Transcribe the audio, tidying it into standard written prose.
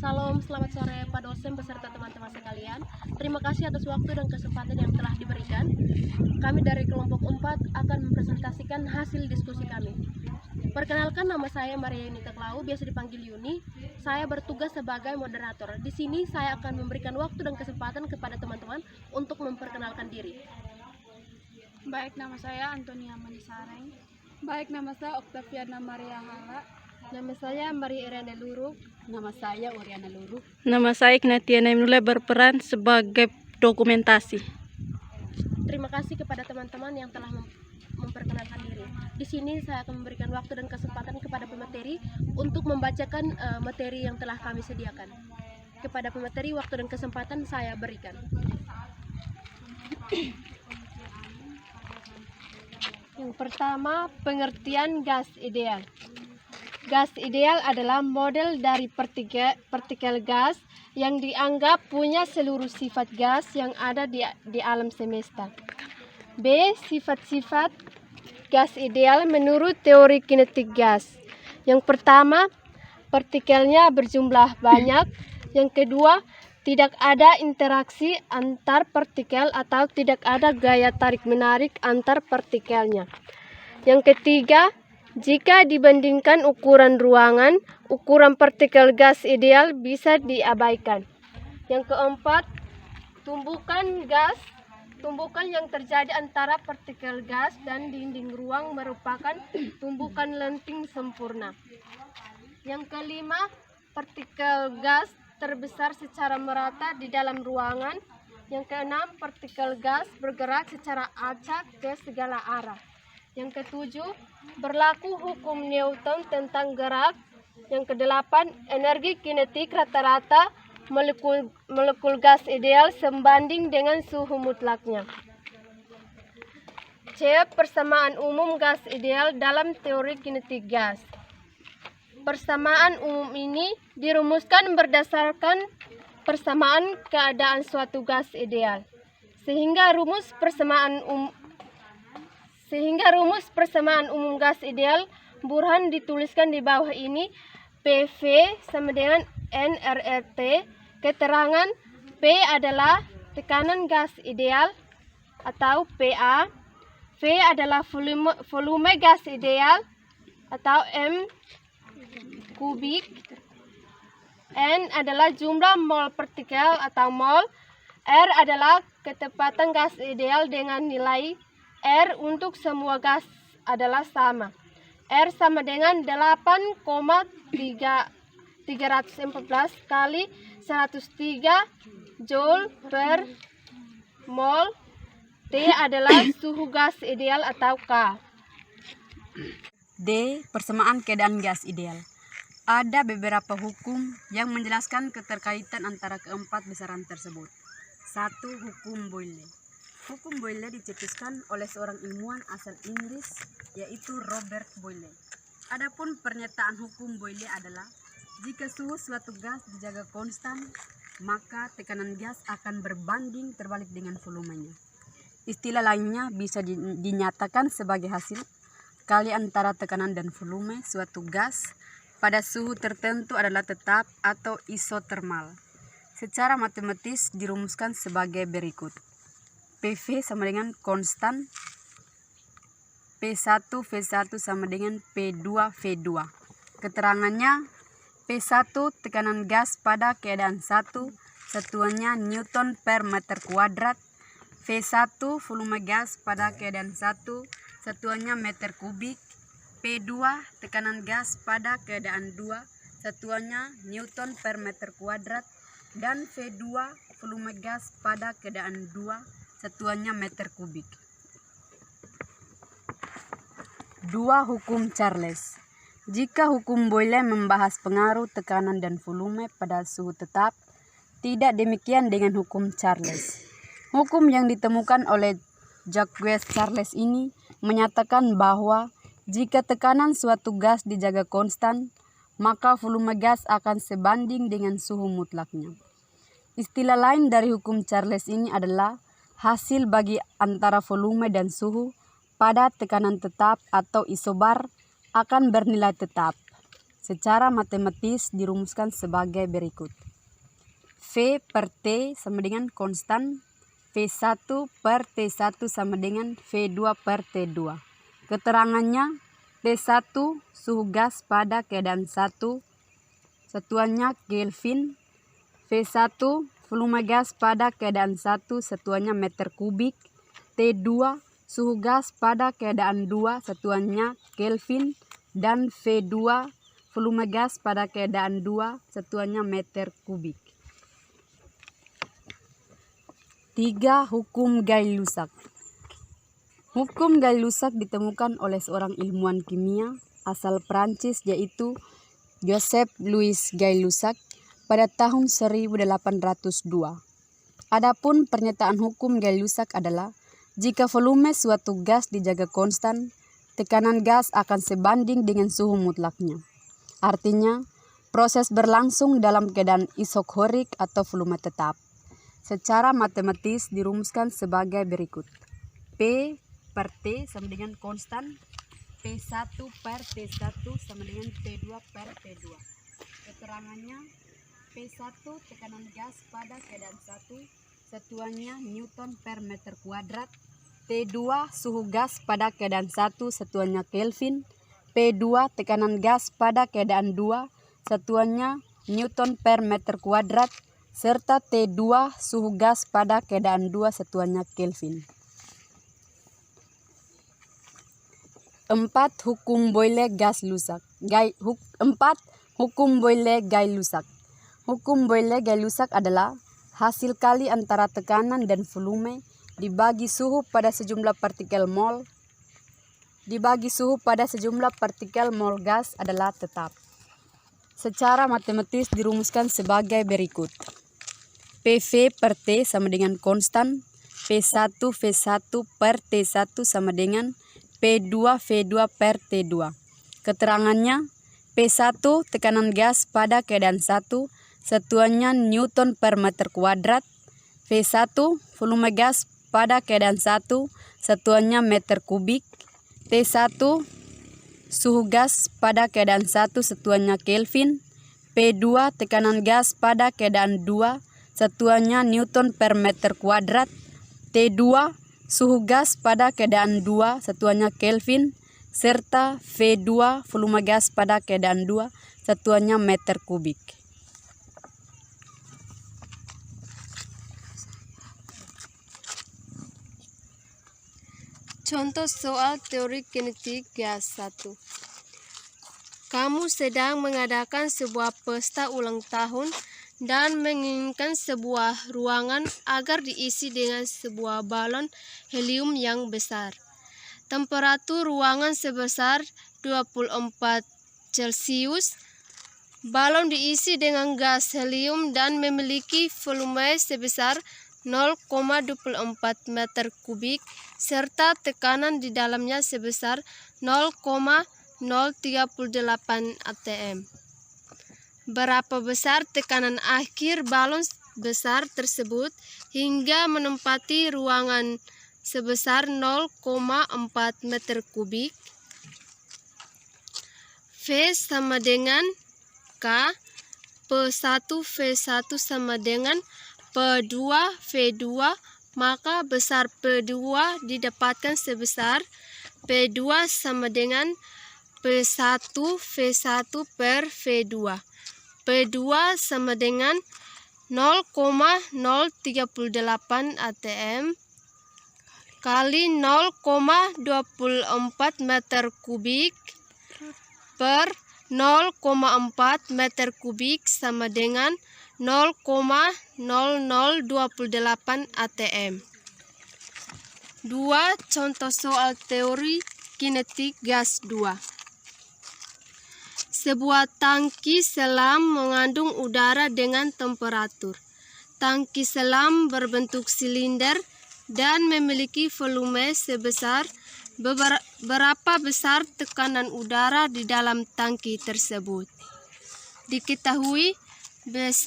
Salam, selamat sore Pak dosen beserta teman-teman sekalian. Terima kasih atas waktu dan kesempatan yang telah diberikan. Kami dari kelompok 4 akan mempresentasikan hasil diskusi kami. Perkenalkan, nama saya Maria Yunita Klau, biasa dipanggil Yuni. Saya bertugas sebagai moderator. Di sini saya akan memberikan waktu dan kesempatan kepada teman-teman untuk memperkenalkan diri. Baik, nama saya Antonia Manisareng. Baik, nama saya Oktaviana Maria Hala. Nama saya Maria Irene Luru. Nama saya Oriana Luru. Nama saya Ignatia Naimnullah, berperan sebagai dokumentasi. Terima kasih kepada teman-teman yang telah memperkenalkan diri. Di sini saya akan memberikan waktu dan kesempatan kepada pemateri untuk membacakan materi yang telah kami sediakan. Kepada pemateri, waktu dan kesempatan saya berikan. Yang pertama, pengertian gas ideal. Gas ideal adalah model dari partikel gas yang dianggap punya seluruh sifat gas yang ada di alam semesta. B. Sifat-sifat gas ideal menurut teori kinetik gas. Yang pertama, partikelnya berjumlah banyak. Yang kedua, tidak ada interaksi antar partikel atau tidak ada gaya tarik-menarik antar partikelnya. Yang ketiga, jika dibandingkan ukuran ruangan, ukuran partikel gas ideal bisa diabaikan. Yang keempat, tumbukan yang terjadi antara partikel gas dan dinding ruang merupakan tumbukan lenting sempurna. Yang kelima, partikel gas terbesar secara merata di dalam ruangan. Yang keenam, partikel gas bergerak secara acak ke segala arah. Yang ketujuh, berlaku hukum Newton tentang gerak. Yang kedelapan, energi kinetik rata-rata molekul gas ideal sebanding dengan suhu mutlaknya. C. Persamaan umum gas ideal dalam teori kinetik gas. Persamaan umum ini dirumuskan berdasarkan persamaan keadaan suatu gas ideal. Sehingga rumus persamaan umum gas ideal Burhan dituliskan di bawah ini. PV sama dengan nRT. Keterangan P adalah tekanan gas ideal atau PA. V adalah volume gas ideal atau M kubik. N adalah jumlah mol partikel atau mol. R adalah ketepatan gas ideal dengan nilai R untuk semua gas adalah sama. R sama dengan 8,314 kali 103 Joule per mol. T adalah suhu gas ideal atau K. D. Persamaan keadaan gas ideal. Ada beberapa hukum yang menjelaskan keterkaitan antara keempat besaran tersebut. 1. Hukum Boyle. Hukum Boyle dicetuskan oleh seorang ilmuwan asal Inggris, yaitu Robert Boyle. Adapun pernyataan hukum Boyle adalah, jika suhu suatu gas dijaga konstan, maka tekanan gas akan berbanding terbalik dengan volumenya. Istilah lainnya bisa dinyatakan sebagai hasil kali antara tekanan dan volume suatu gas pada suhu tertentu adalah tetap atau isotermal. Secara matematis dirumuskan sebagai berikut. PV sama dengan konstan, P1 V1 sama dengan P2 V2. Keterangannya, P1 tekanan gas pada keadaan 1, satuannya Newton per meter kuadrat. V1 volume gas pada keadaan 1, satuannya meter kubik. P2 tekanan gas pada keadaan 2, satuannya Newton per meter kuadrat. Dan V2 volume gas pada keadaan 2, satuannya meter kubik. 2. Hukum Charles. Jika hukum Boyle membahas pengaruh tekanan dan volume pada suhu tetap, tidak demikian dengan hukum Charles. Hukum yang ditemukan oleh Jacques Charles ini menyatakan bahwa jika tekanan suatu gas dijaga konstan, maka volume gas akan sebanding dengan suhu mutlaknya. Istilah lain dari hukum Charles ini adalah hasil bagi antara volume dan suhu pada tekanan tetap atau isobar akan bernilai tetap. secara matematis dirumuskan sebagai berikut. V per T sama dengan konstan V1 per T1 sama dengan V2 per T2. Keterangannya, T1 suhu gas pada keadaan 1, satuannya Kelvin. V1 volume gas pada keadaan 1, satuannya meter kubik. T2 suhu gas pada keadaan 2, satuannya Kelvin. Dan V2 volume gas pada keadaan 2, satuannya meter kubik. 3. Hukum Gay-Lussac. Hukum Gay-Lussac ditemukan oleh seorang ilmuwan kimia asal Prancis yaitu Joseph Louis Gay-Lussac pada tahun 1802. Adapun pernyataan hukum Gay-Lussac adalah jika volume suatu gas dijaga konstan, tekanan gas akan sebanding dengan suhu mutlaknya. Artinya, proses berlangsung dalam keadaan isokorik atau volume tetap. Secara matematis dirumuskan sebagai berikut. P per T sama dengan konstan P1 per T1 sama dengan P2 per T2. Keterangannya, P1 tekanan gas pada keadaan 1, satuannya Newton per meter kuadrat. T2 suhu gas pada keadaan 1, satuannya Kelvin. P2 tekanan gas pada keadaan 2, satuannya Newton per meter kuadrat. Serta T2 suhu gas pada keadaan 2, satuannya Kelvin. 4. Hukum Boyle Gay-Lussac. 4. Hukum Boyle Gay-Lussac. Hukum Boyle Gay-Lussac adalah hasil kali antara tekanan dan volume dibagi suhu pada sejumlah partikel mol gas adalah tetap. Secara matematis dirumuskan sebagai berikut. PV per T sama dengan konstan P1 V1 per T1 sama dengan P2 V2 per T2. Keterangannya, P1 tekanan gas pada keadaan 1, satuannya Newton per meter kuadrat. V1 volume gas pada keadaan 1, satuannya meter kubik. T1 suhu gas pada keadaan 1, satuannya Kelvin. P2 tekanan gas pada keadaan 2, satuannya Newton per meter kuadrat. T2 suhu gas pada keadaan 2, satuannya Kelvin. Serta V2 volume gas pada keadaan 2, satuannya meter kubik. Contoh soal teori kinetik gas 1. Kamu sedang mengadakan sebuah pesta ulang tahun dan menginginkan sebuah ruangan agar diisi dengan sebuah balon helium yang besar. Temperatur ruangan sebesar 24 Celcius. Balon diisi dengan gas helium dan memiliki volume sebesar 0,24 meter kubik serta tekanan di dalamnya sebesar 0,038 atm. Berapa besar tekanan akhir balon besar tersebut hingga menempati ruangan sebesar 0,4 meter kubik? V sama dengan K, P1 V1 sama dengan P2 V2, maka besar P2 didapatkan sebesar P2 sama dengan P1 V1 per V2. P2 sama dengan 0,038 atm kali 0,24 meter kubik per 0,4 meter kubik sama dengan 0,0028 atm. 2. Contoh soal teori kinetik gas 2. Sebuah tangki selam mengandung udara dengan temperatur. Tangki selam berbentuk silinder dan memiliki volume sebesar berapa besar tekanan udara di dalam tangki tersebut. Diketahui besar